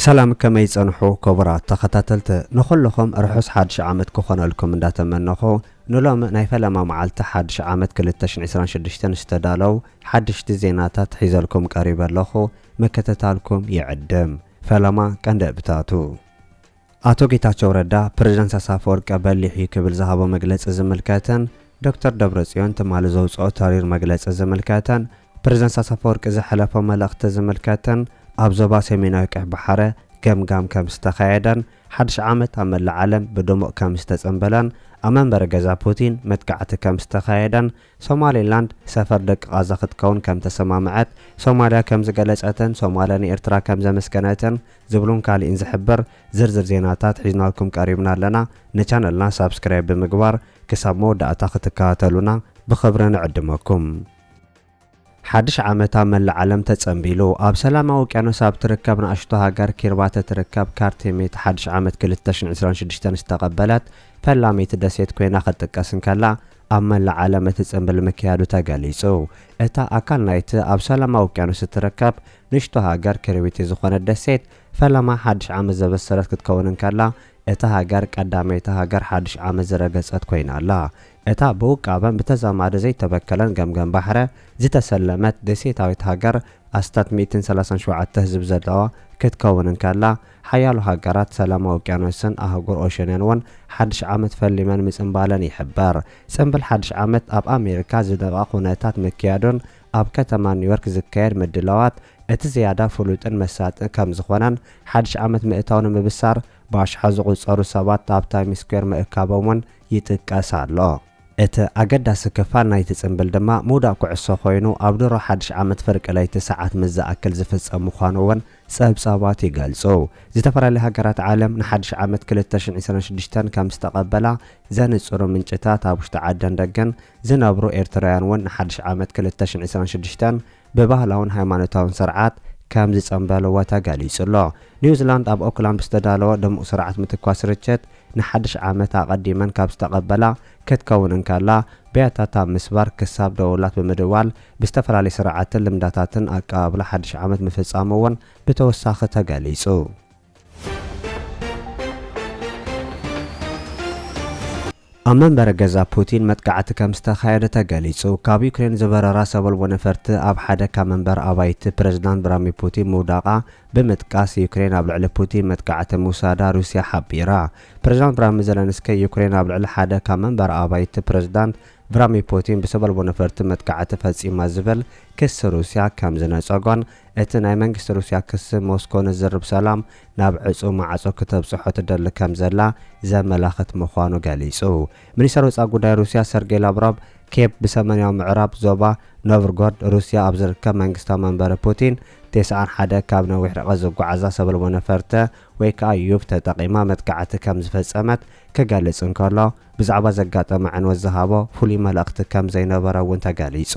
سلام كما يصنحو كبرات تخاتلت نخلكم رحوس حادش عامت كخونلكم انداتمنخو نلوم ناي فلما معلت حادش عامت 2026 استدالو حادش زيناتات حيزلكم قريب لخو مكتتالكم يعدم فلما كندبتاتو አቶ ጌታቸው ረዳ ፕሬዝዳንት አሳፈወርቅ በሊሕ ክብል ዝሃቦ መግለጽ ዝምልከተን ዶክተር ደብረጽዮን ተማለ ዘውጽኦ ታሪር መግለጽ ዝምልከተን ፕሬዝዳንት አሳፈወርቅ ዝሐለፈ መልእኽቲ ዝምልከተን ኣብ ዞባ ሰሜናዊ ቀይ ባሕረ ገምጋም ከም ዝተኻየደን ሓድሽ ዓመት ኣብ መላእ ዓለም ብድሙቕ ከም ዝተጸንበለን ኣብ መንበረ ገዛ ፑቲን መጥቃዕቲ ከም ዝተኻየደን ሶማሌላንድ ሰፈር ደቂ ቃዛ ክትከውን ከም ተሰማምዐት ሶማልያ ከም ዝገለጸተን ሶማልያ ንኤርትራ ከም ዘመስከነተን ዝብሉን ካልእን ዝሕብር ዝርዝር ዜናታት ሒዝናልኩም ቀሪብና ኣለና ንቻነልና ሳብስክራይብ ብምግባር ክሳብ መወዳእታ ክትከታተሉና ብኽብሪ ንዕድመኩም حدش عامتا من العالم تتصنبيلو اب سلامة وكانو ساب تركب ناشتو هاجر كيربات تركب كارتيميت حدش عامت كل 2026 استقبلت فلاميت دسيت كوينا خطقسن كلا اما العالم تتصنبل مكيادو تغاليصو اتا اكل نايت اب سلامة وكانو ستركب نشتو هاجر كيربيتي زخونه دسيت فلما حدش عام زبسرت كتكونن كلا اتا هاجر قداميت هاجر حدش عام زرغصت كوينا لا اتا بوقابن بتزاماد زي تبكلن ገምገም ባሕረ ዝተሰለመት ደሴታዊት ሃገር ኣስታት 137 ህዝብ ዘለዋ ክትከውንን ካላ ሓያሉ ሃገራት ሰላማዊ ውቅያኖስን ኣህጉር ኦሸንን ውን ሓድሽ ዓመት ፈሊመን ምጽንባለን ይሕበር ጽንብል ሓድሽ ዓመት ኣብ ኣሜሪካ ዝደባ ኩነታት መክያዶን ኣብ ከተማ ኒውዮርክ ዝካየድ ምድላዋት እቲ ዝያዳ ፍሉጥን መሳጥን ከም ዝኾነን ሓድሽ ዓመት ምእታውን ምብሳር ባሽሓ ዝቁጸሩ ሰባት ኣብ ታይም ስኩዌር ምእካቦምን ይጥቀስ ኣሎ እቲ ኣገዳሲ ክፋል ናይቲ ጽንብል ድማ ሙዳእ ኩዕሶ ኮይኑ ኣብ ድሮ ሓድሽ ዓመት ፍርቂ ለይቲ ሰዓት ምዝኣክል ዝፍጸም ምዃኑ ውን ጸብጻባት ይገልጹ ዝተፈላለዩ ሃገራት ዓለም ንሓድሽ ዓመት 2026 ከም ዝተቐበላ ዘንጽሩ ምንጭታት ኣብ ውሽጢ ዓደን ደገን ዝነብሩ ኤርትራውያን ውን ንሓድሽ ዓመት 2026 ብባህላውን ሃይማኖታውን ስርዓት كم زصنبلوا تغاليصلو نيوزيلاند اب اوكلاند بستدالو دمو سرعت متكواس رچت نحدش عامتا قديمن كاب استقبلا كتكونن كالا بياتاتا مسبار كساب دولات بمدوال بستفرالي سرعت لمداتاتن اقابل حدش عامت مفصامون بتوساخ تغاليصو أمن برجزا بوتين متقعت كم استخايد تغاليصو كاب يوكرين زبررا سبل ونفرت اب حدا كمنبر ابايت بريزيدنت برامي بوتين موداقا بمتقاس يوكرين اب لعل بوتين متقعت موسادا روسيا حبيرا بريزيدنت برامي زلنسكي يوكرين اب لعل حدا كمنبر ابايت بريزيدنت برامي بوتين بسبل ونفرت متقعت فصيما زبل كس روسيا كم زنصغون اتناي منግስት روسيا كس موسكو نزرب سلام ناب عصو معصو كتب صحه دل كم زلا زملاخت مخانو غاليصو ሚኒስትር ወጻኢ ጉዳይ ሩሲያ ሰርጌይ ላቭሮቭ ኬፕ በሰሜናዊ ምዕራብ ዞባ ኖቭጎሮድ ሩሲያ ኣብ ዝርከብ መንግስታዊ መንበረ ፑቲን ተስዓን ሓደ ካብ ነዊሕ ርቀት ዝጓዓዛ ሰበል ወነፈርተ ወይ ከዓ ዩብ ተጠቂማ መጥቃዕቲ ከም ዝፈጸመት ከጋልጽ እንከሎ ብዛዕባ ዘጋጠመ ዕንወት ዝሃቦ ፍሉይ መልእኽቲ ከም ዘይነበረ እውን ተጋሊጹ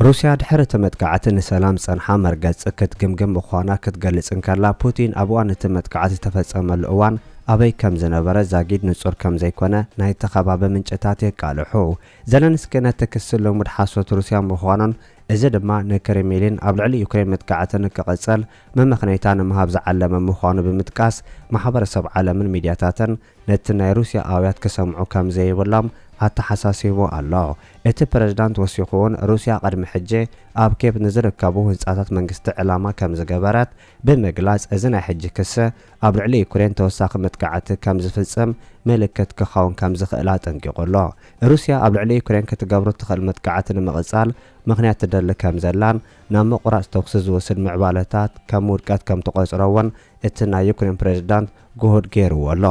روسيا ድሕሪ ተመጥቃዕቲ ንሰላም ጸንሓ መርገጽ ክትግምግም ምዃና ክትገልጽ እንከላ ፑቲን ኣብ እዋን እቲ መጥቃዕቲ ተፈጸመሉ እዋን أبي كم زنبرة زاجد نصور كم زي كنا نهاية خباب من شتاتي قالحو زلنسكي نتكسر لهم حاسوة روسيا مخوانا إذا دما نكريميلين قبل علي يوكرين متقاعتن كقصال من مخنيتان مهابز علم مخوانا بمتقاس محبر سب عالم الميدياتاتن نتنا روسيا آويات كسمعو كم زي ولام حتى حساسيبو الله ات بريزيدنت وسيخون روسيا قدم حجه اب كيف نزر كابو هنصاتات منግስት ዕላማ ከም ዝገበራት ብምግላጽ እዝና ሕጂ ክሰ ኣብ ልዕሊ ዩክሬን ተወሳኺ መጥቃዕቲ ከም ዝፍጸም ምልክት ክኸውን ከም ዝኽእላ ጠንቂቁሎ ሩስያ ኣብ ልዕሊ ዩክሬን ክትገብሮ ትኽእል መጥቃዕቲ ንምቕጻል ምኽንያት ትደሊ ከም ዘላን ናብ ምቁራጽ ተኩስ ዝወስድ ምዕባለታት ከም ውድቀት ከም ተቆጽረውን እቲ ናይ ዩክሬን ፕሬዝዳንት ጉሁድ ገይርዎ ኣሎ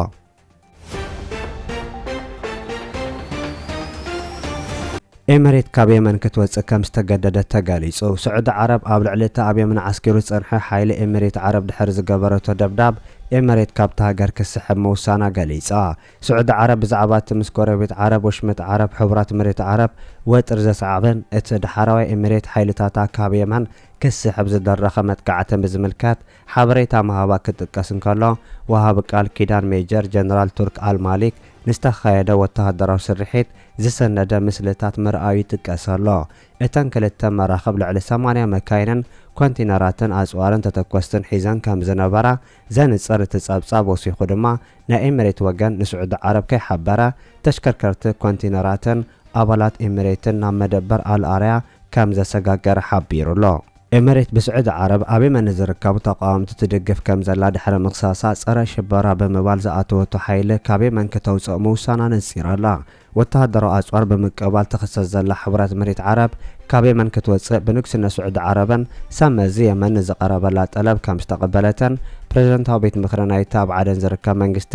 إمارات كابيمن كتوص كم استجددت تجاليصو سعود عرب اب لعلته اب يمن عسكرو صنح حيل إمارات عرب دحر زغبرته دبداب إمارات كابتا هاجر كسحب موسانا جاليصا سعود عرب زعبات مسكوربيت عرب وشمت عرب حبرات إمارات عرب وترز صعبن ات دحراوي إمارات حيلتاتا كابيمن كسحب زدرخه متقعته بزملكات حبريتا مهابا كتقسن كلو وهاب قال كيدان ميجر جنرال ترك المالك ንስተኻየደ ወተሃደራዊ ስርሒት ዝሰነደ ምስልታት ምርኣዩ ይጥቀስ ኣሎ። እተን ክልተ መራኸብ ልዕሊ 80 መካይንን ኮንቴነራትን ኣጽዋርን ተተኮስትን ሒዘን ከም ዝነበራ ዘንጽር እቲ ጸብጻብ ወሲኹ ድማ ናይ ኤሚሬት ወገን ንስዑድ ዓረብ ከይሓበረ ተሽከርከርቲ ኮንቴነራትን ኣባላት ኤሚሬትን ናብ መደበር ኣልኣርያ ከም ዘሰጋገረ ሓቢሩ ኣሎ። ኤሚሬት ብስዑድ ዓረብ ኣብ የመን ዝርከቡ ተቃዋምቲ ትድግፍ ከም ዘላ ድሕሪ ምክሳሳ ጸረ ሽበራ ብምባል ዝኣተወቶ ሓይሊ ካብ የመን ከተውፅእ ምውሳና ነጺራ ኣላ። ወተሃደራዊ ኣጽዋር ብምቅባል ትኽሰስ ዘላ ሕብረት መሬት ዓረብ ካብ የመን ክትወፅእ ብንግስነት ስዑድ ዓረብን ሰመዚ የመን ዝቐረበላ ጠለብ ከም ዝተቐበለትን ፕሬዝደንታዊ ቤት ምክሪ ናይቲ ኣብ ዓደን ዝርከብ መንግስቲ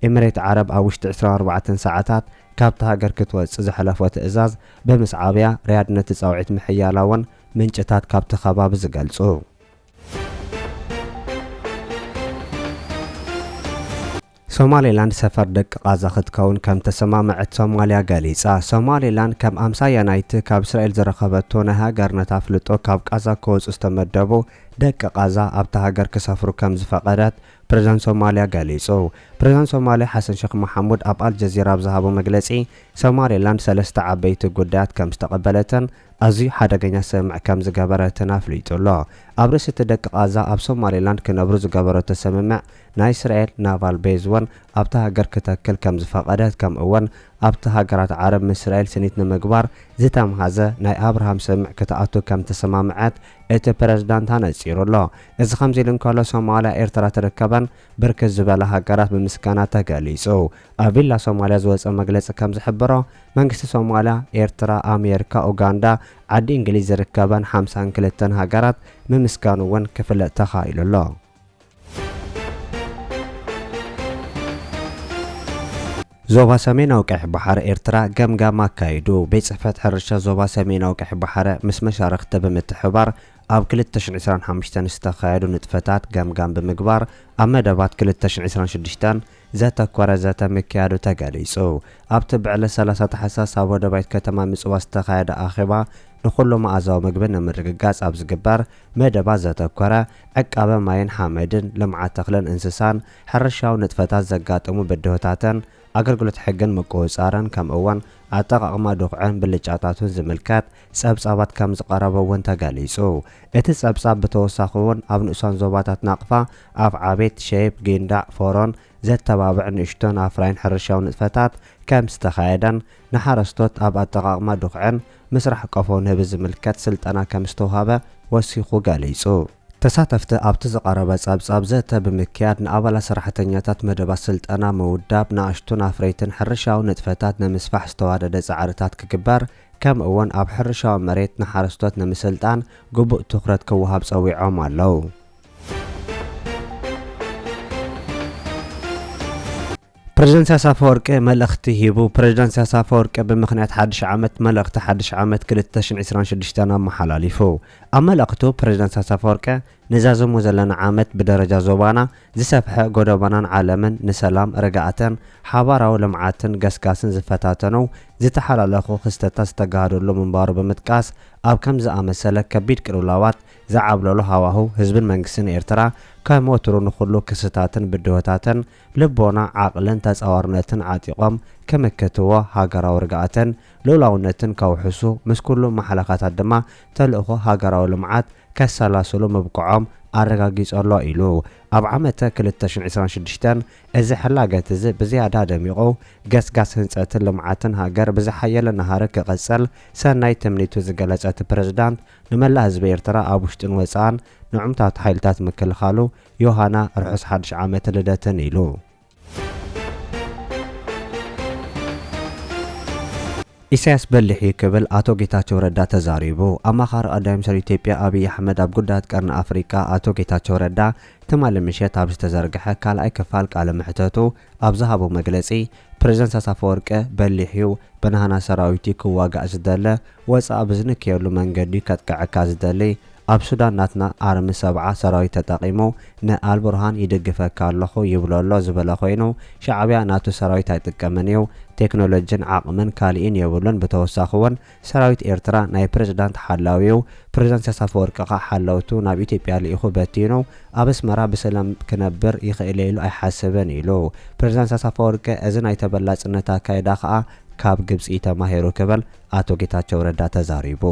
ኤሚሬት ዓረብ ኣብ ውሽጢ 24 ሰዓታት ካብቲ ሃገር ክትወፅእ ዘሕለፎ ትእዛዝ ብምስዓብያ ርያድ ነቲ ጻውዒት ምሕያላ እውን ምንጭታት ካብቲ ከባቢ ዝገልጹ። ሶማሌላንድ ሰፈር ደቂ ቃዛ ክትከውን ከም ተሰማምዐት ሶማልያ ገሊጻ። ሶማሌላንድ ከም ኣምሳያ ናይቲ ካብ እስራኤል ዝረኸበቶ ናይ ሃገርነት ኣፍልጦ ካብ ቃዛ ክወፁ ዝተመደቡ ደቂ ቃዛ ኣብቲ ሃገር ክሰፍሩ ከም ዝፈቐደት ፕሬዝዳንት ሶማልያ ገሊጹ። ፕሬዝዳንት ሶማልያ ሓሰን ሼክ መሐሙድ ኣብ አልጀዚራ ብዝሃቦ መግለጺ ሶማሌላንድ ሰለስተ ዓበይቲ ጉዳያት ከም ዝተቐበለትን ኣዝዩ ሓደገኛ ስምዕ ከም ዝገበረትን ኣፍሊጡ ኣሎ። ኣብ ርእሲ እቲ ደቂ ቃዛ ኣብ ሶማሌላንድ ክነብሩ ዝገበረቶ ስምምዕ ናይ እስራኤል ናቫል ቤዝ እውን ኣብቲ ሃገር ክተክል ከም ዝፈቐደት ከምኡ እውን ኣብቲ ሃገራት ዓረብ ምስ እስራኤል ስኒት ንምግባር ዝተምሃዘ ናይ ኣብርሃም ስምዕ ክትኣቱ ከም ተሰማምዐት እቲ ፕሬዝዳንት ነጺሩ ኣሎ። እዚ ከምዚ ኢሉ እንከሎ ሶማልያ ኤርትራ ትርከበን ብርክት ዝበላ ሃገራት ብምስጋና ተገሊጹ። ኣብ ቪላ ሶማልያ ዝወፀ መግለፂ ከም ዝሕብሮ መንግስቲ ሶማልያ ኤርትራ፣ ኣሜሪካ፣ ኡጋንዳ፣ ዓዲ እንግሊዝ ዝርከበን 52 ሃገራት ምምስጋኑ እውን ክፍለጥ ተኻኢሉ ኣሎ። ዞባ ሰሜናዊ ቀይሕ ባሕሪ ኤርትራ ገምጋም ኣካይዱ። ቤት ጽሕፈት ሕርሻ ዞባ ሰሜናዊ ቀይሕ ባሕሪ ምስ መሻርክቲ ብምትሕባር ኣብ 2025 ዝተኻየዱ ንጥፈታት ገምጋም ብምግባር ኣብ መደባት 2026 ዘተኮረ ዘተ ምክያዱ ተገሊጹ። ኣብቲ ብዕለ 30 ታሕሳስ ኣብ ወደባይት ከተማ ምጽዋ ዝተኻየደ ኣኼባ ንኹሉ መኣዛዊ ምግቢ ንምርግጋጽ ኣብ ዝግበር መደባ ዘተኮረ ዕቃበ ማይን ሓመድን ልምዓት ተኽልን እንስሳን ሕርሻዊ ንጥፈታት ዘጋጥሙ ብድሆታትን ኣገልግሎት ሕግን ምቁፅጻርን ከምኡ እውን ኣጠቃቅማ ድኹዕን ብልጫታቱን ዝምልከት ጸብጻባት ከም ዝቐረበ እውን ተገሊጹ። እቲ ጸብጻብ ብተወሳኺ እውን ኣብ ንእሷን ዞባታት ናቕፋ፣ ኣብ ዓቤት፣ ሸይብ፣ ጊንዳዕ፣ ፎሮን ዘተባብዕ ንእሽቶን ኣፍራይን ሕርሻዊ ንጥፈታት ከም ዝተኻየደን ንሓረስቶት ኣብ ኣጠቃቅማ ድኹዕን ምስራሕ ቀፎ ንህቢ ዝምልከት ስልጠና ከም ዝተውሃበ ወሲኹ ገሊጹ። ተሳተፍቲ ኣብቲ ዝቐረበ ጸብጻብ ዘተ ብምክያድ ንኣባላት ሰራሕተኛታት መደባት ስልጠና ምውዳብ ንኣሽቱን ኣፍረይትን ሕርሻዊ ንጥፈታት ንምስፋሕ ዝተዋደደ ጻዕርታት ክግበር ከምኡ እውን ኣብ ሕርሻዊ መሬት ንሓረስቶት ንምስልጣን ግቡእ ትኹረት ክወሃብ ጸዊዖም ኣለዉ። ፕሬዝዳንት ኢሳያስ አፈወርቂ መልእኽቲ ሂቡ። ፕሬዝዳንት ኢሳያስ አፈወርቂ ብምኽንያት ሓድሽ ዓመት መልእኽቲ ሓድሽ ዓመት 2026 ኣመሓላሊፉ። ኣብ መልእኽቱ ፕሬዝዳንት ኢሳያስ አፈወርቂ ንዛዘሙ ዘለና ዓመት ብደረጃ ዞባና ዝሰፍሐ ጎደባናን ዓለምን ንሰላም ርግኣትን ሓባራዊ ልምዓትን ገስጋስን ዝፈታተኑ ዝተሓላለኹ ክስተታት ዝተጋሃደሉ ምንባሩ ብምጥቃስ ኣብ ከም ዝኣመሰለ ከቢድ ቅልውላዋት ዝዓብለሉ ሃዋህው ህዝብን መንግስትን ኤርትራ ከም ወትሩ ንኹሉ ክስታትን ብድሆታትን ልቦና ዓቕልን ተጻዋርነትን ዓጢቖም ከመከትዎ ሃገራዊ ርግኣትን ልኡላውነትን ከውሕሱ ምስ ኩሉ መሓለኻታት ድማ ተልእኾ ሃገራዊ ልምዓት ከሰላስሉ ምብቅዖም ኣረጋጊጸሎ ኢሉ። ኣብ ዓመተ 2026 እዚ ሕላገት እዚ ብዝያዳ ደሚቑ ገስጋስ ህንፀትን ልምዓትን ሃገር ብዝሓየለ ናሃሪ ክቕጽል ሰናይ ትምኒቱ ዝገለጸት ፕሬዝዳንት ንመላእ ህዝቢ ኤርትራ ኣብ ውሽጥን ወፃእን ንዑምታት ሓይልታት ምክልኻሉ ዮሃና ርሑስ ሓድሽ ዓመት ልደትን ኢሉ። ኢሳያስ በሊሕ ክብል አቶ ጌታቸው ረዳ ተዛሪቡ። ኣማኻሪ ቀዳማይ ሚኒስትር ኢትዮጵያ አብይ አሕመድ ኣብ ጉዳያት ቀርኒ ኣፍሪካ አቶ ጌታቸው ረዳ ትማሊ ምሸት ኣብ ዝተዘርግሐ ካልኣይ ክፋል ቃለ መሕተቱ ኣብ ዝሃቦ መግለጺ ፕሬዝዳንት ኢሳያስ አፈወርቂ በሊሕዩ ብናህና ሰራዊት ክዋጋእ ዝደለ ወፃእ ብዝንክየሉ መንገዲ ከጥቅዐካ ዝደሊ ኣብ ሱዳን ናትና ኣርሚ 7 ሰራዊት ተጠቂሙ ንኣልቡርሃን ይደግፈካ ኣለኹ ይብለሎ ዝበለ ኮይኑ ሻዕብያ ናቱ ሰራዊት ኣይጥቀመን እዩ ቴክኖሎጂን ዓቕምን ካልኢን የብሉን ብተወሳኺ እውን ሰራዊት ኤርትራ ናይ ፕሬዝዳንት ሓላዊው ፕሬዝዳንት ኢሳያስ አፈወርቂ ሓላውቱ ናብ ኢትዮጵያ ልኢኹ በቲኑ ኣብ ኣስመራ ብሰላም ክነብር ይኽእል ኢሉ ኣይሓስብን ኢሉ ፕሬዝዳንት ኢሳያስ አፈወርቂ እዚ ናይ ተበላጽነት ኣካይዳ ከዓ ካብ ግብጺ ተማሂሩ ክብል ኣቶ ጌታቸው ረዳ ተዛሪቡ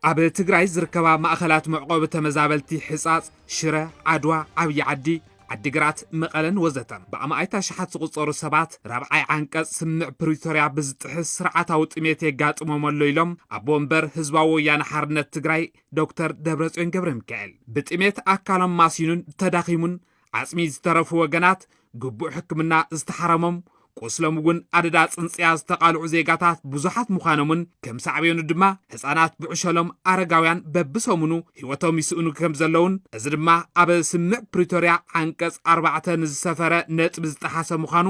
ኣብ ትግራይ ዝርከባ ማእኸላት መዕቆብ ተመዛበልቲ ሕጻጽ ሽረ ዓድዋ ዓብይ ዓዲ ዓዲግራት መቐለን ወዘተ ብኣማእታ ሸሓት ዝቁጸሩ ሰባት ራብዓይ ዓንቀጽ ስምዕ ፕሪቶርያ ብዝጥሕስ ስርዓታዊ ጥሜት የጋጥሞም ኣሎ ኢሎም ኣቦ እምበር ህዝባዊ ወያነ ሓርነት ትግራይ ዶክተር ደብረጽዮን ገብረ ሚካኤል ብጥሜት ኣካሎም ማሲኑን ተዳኺሙን ዓጽሚ ዝተረፉ ወገናት ግቡእ ሕክምና ዝተሓረሞም ቆስሎም እውን ኣደዳ ጽንጽያ ዝተቃልዑ ዜጋታት ብዙሓት ምዃኖምን ከም ሳዕብዮኑ ድማ ህፃናት ብዕሸሎም ኣረጋውያን በብሰሙኑ ህይወቶም ይስእኑ ከም ዘለውን እዚ ድማ ኣብ ስምዕ ፕሪቶርያ ዓንቀጽ 4 ንዝሰፈረ ነጥቢ ዝተሓሰ ምዃኑ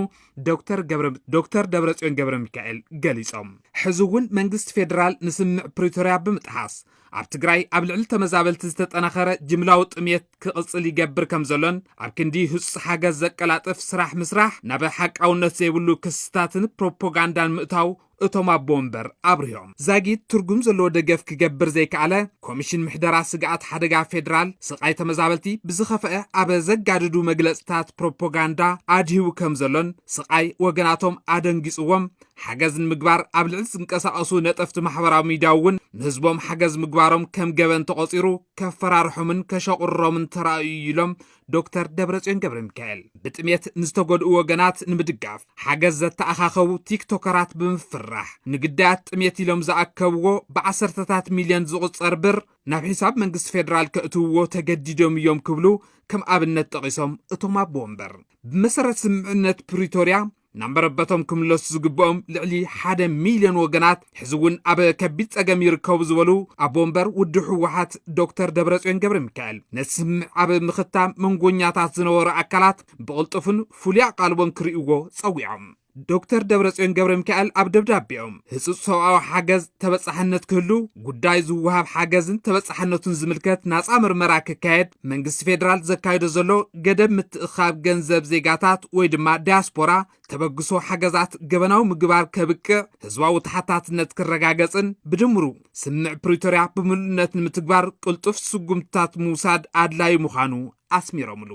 ዶክተር ደብረጽዮን ገብረ ሚካኤል ገሊጾም ሕዚ እውን መንግስቲ ፌደራል ንስምዕ ፕሪቶርያ ብምጥሓስ ኣብ ትግራይ ኣብ ልዕሊ ተመዛበልቲ ዝተጠናኸረ ጅምላዊ ጥሜት ክቕጽል ይገብር ከም ዘሎን ኣብ ክንዲ ህጹጽ ሓገዝ ዘቀላጥፍ ስራሕ ምስራሕ ናብ ሓቃውነት ዘይብሉ ክስታትን ፕሮፓጋንዳን ምእታው እቶም ኣቦ እምበር ኣብርዮም ዛጊት ትርጉም ዘለዎ ደገፍ ክገብር ዘይከኣለ ኮሚሽን ምሕደራ ስጋኣት ሓደጋ ፌደራል ስቃይ ተመዛበልቲ ብዝኸፍአ ኣብ ዘጋድዱ መግለጽታት ፕሮፓጋንዳ ኣድሂቡ ከም ዘሎን ስቃይ ወገናቶም ኣደንጊጽዎም ሓገዝን ምግባር ኣብ ልዕሊ ዝንቀሳቐሱ ነጠፍቲ ማሕበራዊ ሚድያ እውን ንህዝቦም ሓገዝ ምግባሮም ከም ገበን ተቆፂሩ ከፈራርሖምን ከሸቁሮምን ተራእዩ ኢሎም ዶክተር ደብረጽዮን ገብረ ሚካኤል ብጥሜት ንዝተጎድኡ ወገናት ንምድጋፍ ሓገዝ ዘተኣኻኸቡ ቲክቶከራት ብምፍራሕ ንግዳያት ጥሜት ኢሎም ዝኣከብዎ ብዓሰርተታት ሚልዮን ዝቁጸር ብር ናብ ሒሳብ መንግስቲ ፌደራል ከእትውዎ ተገዲዶም እዮም ክብሉ ከም ኣብነት ጠቂሶም እቶም ኣቦ እምበር ብመሰረት ስምምዕነት ፕሪቶርያ ናምበረበቶም ክምለሱ ዝግብኦም ልዕሊ 1 ሚልዮን ወገናት ሕዝውን ኣብ ከቢድ ጸገም ይርከቡ ዝበሉ ኣቦ እምበር ውድ ሕወሓት ዶክተር ደብረጽዮን ገብረ ሚካኤል ነስምዕ ኣብ ምኽታም መንጎኛታት ዝነበሩ ኣካላት ብቕልጡፍን ፍሉይ ቃልቦን ክርእይዎ ጸዊዖም ዶክተር ደብረጽዮን ገብረ ሚካኤል ኣብ ደብዳቤኦም ህጹጽ ሰብኣዊ ሓገዝ ተበጻሕነት ክህሉ ጉዳይ ዝውሃብ ሓገዝን ተበጻሕነቱን ዝምልከት ናጻ ምርመራ ክካየድ መንግስቲ ፌደራል ዘካይዶ ዘሎ ገደብ ምትእኻብ ገንዘብ ዜጋታት ወይ ድማ ዲያስፖራ ተበግሶ ሓገዛት ገበናዊ ምግባር ከብቅዕ ህዝባዊ ተሓታትነት ክረጋገጽን ብድምሩ ስምዕ ፕሪቶርያ ብምሉእነት ንምትግባር ቅልጡፍ ስጉምትታት ምውሳድ ኣድላይ ምዃኑ ኣስሚሮምሉ